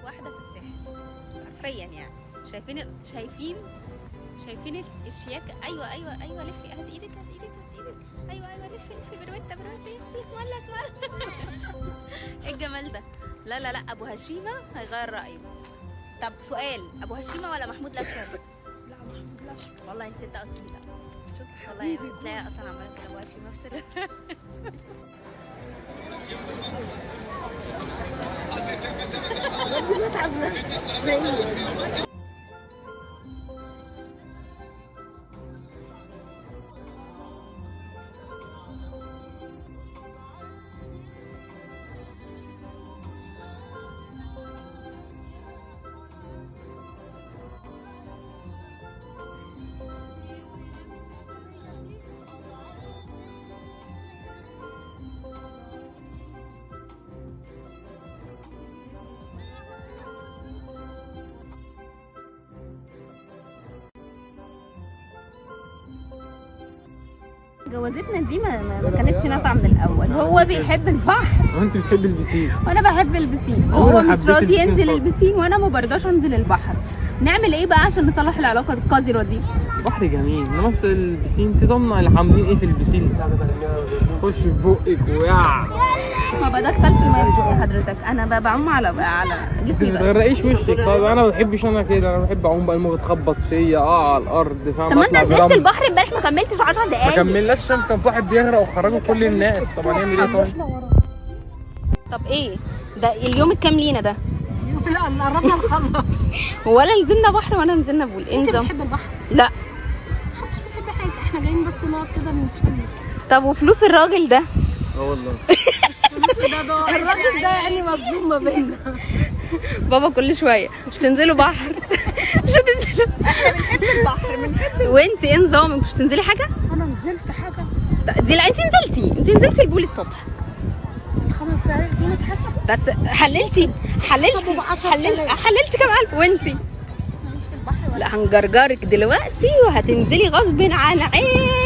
واحده في الساحل حرفيا يعني. شايفين الشياكه. ايوه لفي، هات ايدك. ايوه لفي بروته اسمها ايه الجمال ده. لا ابو هشيمه هيغير رايه. طب سؤال، ابو هشيمه ولا محمود الاشقر؟ لا محمود الاشقر. والله نسيت اصلي بقى. شوف والله تلاقي اصلا عماله كده ابو هشيمه في سر. بتعب نفسي. جوازتنا دي ما كانتش نافعه من الاول. هو بيحب البحر وانت بتحب البسين وانا بحب البسين، وهو مش راضي ينزل البسين وانا ما برضاش انزل البحر. نعمل ايه بقى عشان نصلح العلاقه القذره دي؟ البحر جميل، انما في البسين تضمن اللي عاملين ايه في البسين. خش في بقك ويع. ما بدخلش الميه في بقي حضرتك، انا بعوم على انت جسمي ما بقى. تغرقيش وشك. طب انا ما بحبش انا كده، انا بحب اعوم بقى، الموج تخبط فيا على الارض، فاهم؟ طب ما انت نزلت البحر امبارح ما كملتش 10 ما دقايق. كملناش عشان كان في واحد بيغرق وخرجوا كل الناس. طب هنعمل ايه طيب؟ طب ايه ده اليوم الكام لينا ده؟ لا قربنا نخلص. ولا نزلنا بحر ولا نزلنا بول. ايه انت نظام؟ بتحب البحر؟ لا. محدش بيحب حاجه، احنا جايين بس نقعد كده نتشمس. طب وفلوس الراجل ده؟ والله الراجل ده يعني مظلوم ما بيننا. بابا كل شويه مش تنزلوا بحر. مش هتنزلوا. احنا بنحب البحر بنحب. وانت ايه نظامك؟ مش تنزلي حاجه؟ انا نزلت حاجه. دي لا، انت نزلتي البول الصبح. الخمس دقايق دول اتحسبوا. بس حللتي كام الف وانتي؟ ماليش في البحر ولا. لا هنجرجرك دلوقتي وهتنزلي غصب عن عين.